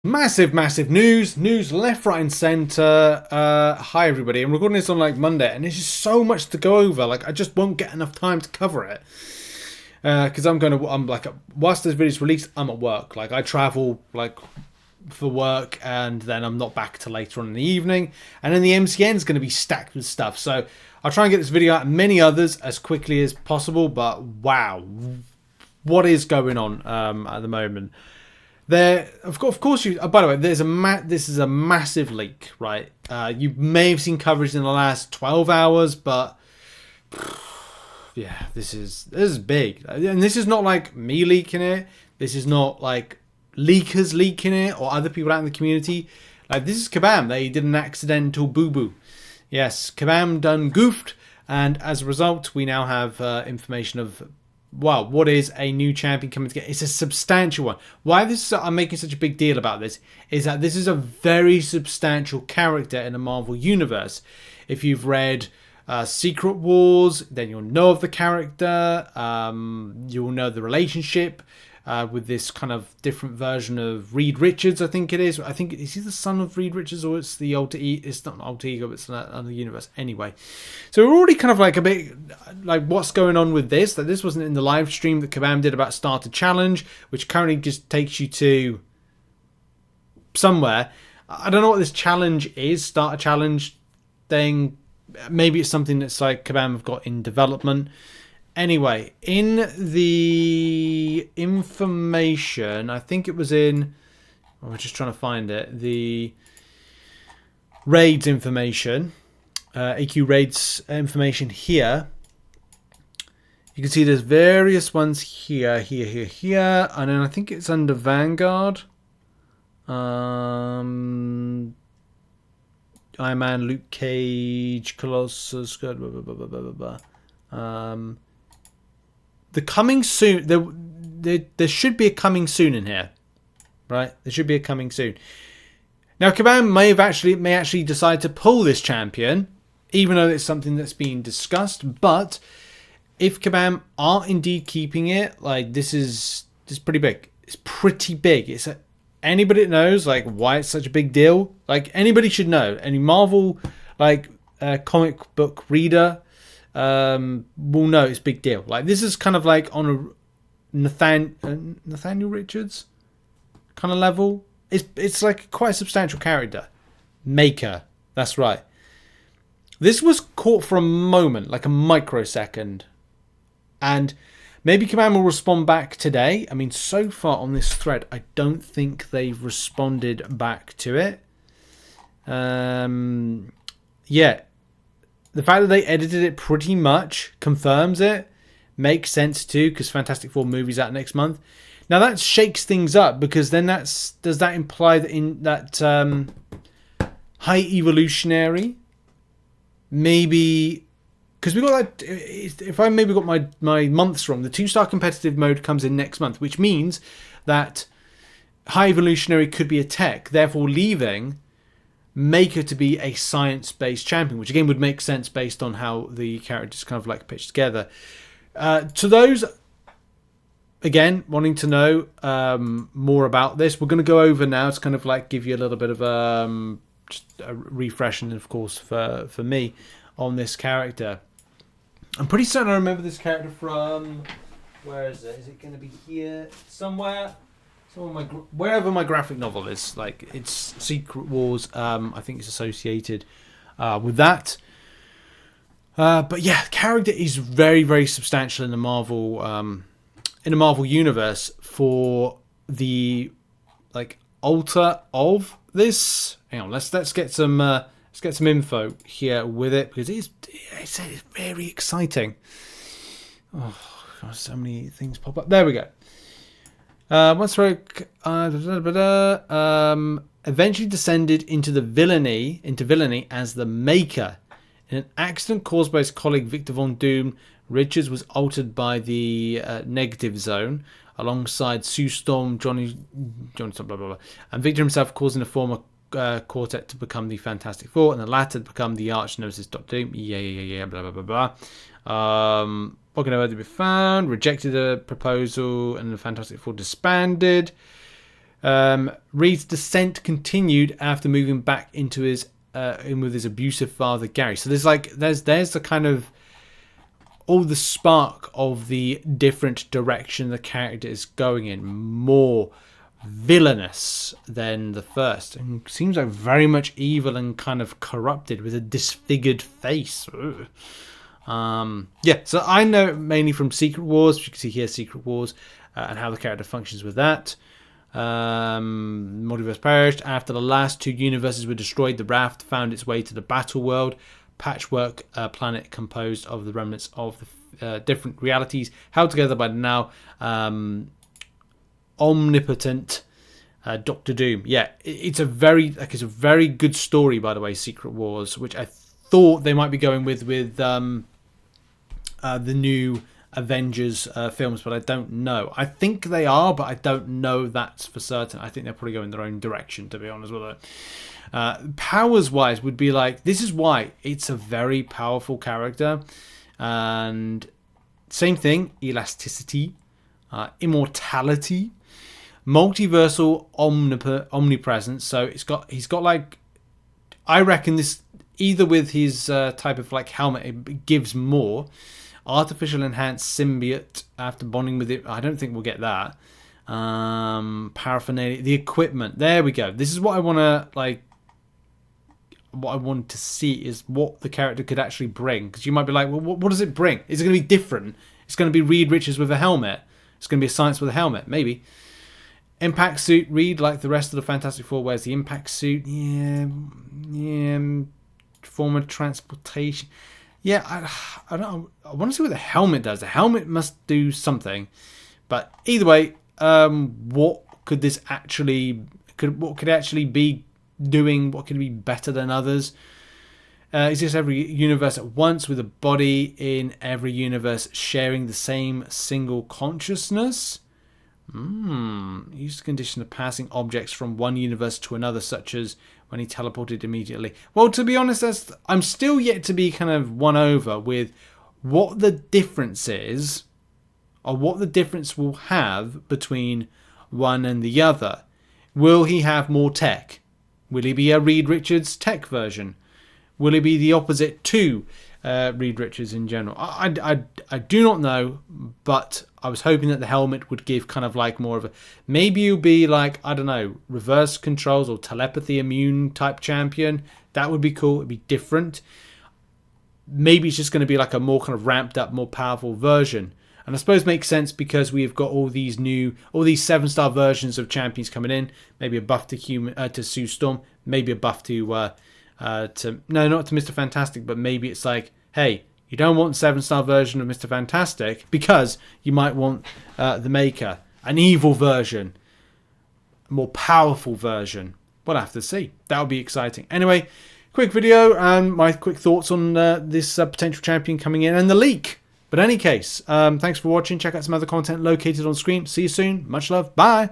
Massive news left, right, and center. Hi everybody. I'm recording this on like Monday, and there's just so much to go over. Like I just won't get enough time to cover it. Because I'm like, whilst this video's released, I'm at work. Like I travel like for work, and then I'm not back till later on in the evening. And then the MCN is going to be stacked with stuff. So I'll try and get this video out and many others as quickly as possible. But wow, what is going on at the moment? There, of course, you. By the way, this is a massive leak, right? You may have seen coverage in the last 12 hours, but yeah, this is big, and this is not like me leaking it. This is not like leakers leaking it or other people out in the community. Like this is Kabam. They did an accidental boo boo. Yes, Kabam done goofed, and as a result, we now have information of. Wow, what is a new champion coming together? It's a substantial one. Why I'm making such a big deal about this is that this is a very substantial character in the Marvel Universe. If you've read Secret Wars, then you'll know of the character. You'll know the relationship with this kind of different version of Reed Richards, I think it is. I think is he the son of Reed Richards, or it's the alter ego? It's not an alter ego, but it's another universe. Anyway, so we're already kind of like a bit like what's going on with this. That this wasn't in the live stream that Kabam did about Start a Challenge, which currently just takes you to somewhere. I don't know what this challenge is. Start a Challenge thing. Maybe it's something that's like Kabam have got in development. Anyway, in the information, I think it was in... Oh, we're just trying to find it. The raids information. AQ raids information here. You can see there's various ones here. And then I think it's under Vanguard. Iron Man, Luke Cage, Colossus, blah, blah, blah, blah, blah, blah, blah. The coming soon, there should be a coming soon in here, right? There should be a coming soon. Now, Kabam may actually decide to pull this champion, even though it's something that's being discussed. But if Kabam are indeed keeping it, like this is pretty big. It's pretty big. It's anybody that knows like why it's such a big deal. Like anybody should know. Any Marvel like comic book reader. Will know it's a big deal. Like this is kind of like on a Nathaniel Richards kind of level. It's like quite a substantial character. Maker, that's right. This was caught for a moment, like a microsecond, and maybe Kabam will respond back today. I mean, so far on this thread, I don't think they've responded back to it. Yeah. The fact that they edited it pretty much confirms it. Makes sense too, because Fantastic Four movie's out next month. Now that shakes things up, because then does that imply that in that High Evolutionary, maybe because we got that. If I maybe got my months wrong, the 2-star competitive mode comes in next month, which means that High Evolutionary could be a tech, therefore leaving Maker to be a science-based champion, which again would make sense based on how the characters kind of like pitched together. To those again wanting to know more about this, we're going to go over now to kind of like give you a little bit of just a refresh, and of course for me on this character. I'm pretty certain I remember this character from, where is it? Is it going to be here somewhere? Wherever my graphic novel is, like it's Secret Wars. I think it's associated with that. But yeah, the character is very substantial in the Marvel universe for the like alter of this. Hang on, let's get some info here with it, because it's very exciting. Oh gosh, so many things pop up. There we go. Eventually descended into villainy as the Maker. In an accident caused by his colleague Victor Von Doom, Richards was altered by the negative zone alongside Sue Storm, Johnny blah blah blah, and Victor himself, causing the former quartet to become the Fantastic Four, and the latter to become the arch nemesis Doctor Doom. Yeah, blah blah blah blah. Pocket to be found, rejected a proposal, and the Fantastic Four disbanded. Reed's descent continued after moving back into his in with his abusive father Gary. So there's the kind of all the spark of the different direction the character is going in, more villainous than the first, and seems like very much evil and kind of corrupted with a disfigured face. Yeah, so I know it mainly from Secret Wars, which you can see here, Secret Wars, and how the character functions with that. Multiverse perished after the last two universes were destroyed. The raft found its way to the battle world, patchwork planet composed of the remnants of the different realities held together by the now omnipotent Doctor Doom. Yeah, it's a very good story, by the way, Secret Wars, which I thought they might be going with the new Avengers films, but I don't know. I think they are, but I don't know that's for certain. I think they're probably going their own direction, to be honest with it. Powers wise would be like, this is why it's a very powerful character, and same thing, elasticity, immortality, multiversal omnipresence. So he's got like, I reckon this, either with his type of like helmet, it gives more. Artificial enhanced symbiote after bonding with it. I don't think we'll get that. Paraphernalia, the equipment. There we go. This is what I want to like. What I want to see is what the character could actually bring. Because you might be like, well, what does it bring? Is it going to be different? It's going to be Reed Richards with a helmet. It's going to be a science with a helmet, maybe. Impact suit. Reed, like the rest of the Fantastic Four, wears the impact suit. Yeah. Form of transportation. Yeah, I don't know. I want to see what the helmet does. The helmet must do something. But either way, what could this actually... What could it actually be doing? What could it be better than others? Exists every universe at once, with a body in every universe sharing the same single consciousness. Used to condition of passing objects from one universe to another, such as when he teleported immediately. Well, to be honest, I'm still yet to be kind of won over with what the difference is, or what the difference will have between one and the other. Will he have more tech? Will he be a Reed Richards tech version? Will he be the opposite to Reed Richards in general? I do not know, but I was hoping that the helmet would give kind of like more of a... Maybe he'll be like, I don't know, reverse controls or telepathy immune type champion. That would be cool. It'd be different. Maybe it's just going to be like a more kind of ramped up, more powerful version. And I suppose it makes sense because we've got all these 7-star versions of champions coming in. Maybe a buff to Sue Storm. Maybe a buff to not to Mr. Fantastic, but maybe it's like, hey, you don't want 7-star version of Mr. Fantastic because you might want the Maker, an evil version, a more powerful version. We'll have to see. That would be exciting. Anyway, quick video and my quick thoughts on this potential champion coming in and the leak. But in any case, thanks for watching. Check out some other content located on screen. See you soon. Much love. Bye.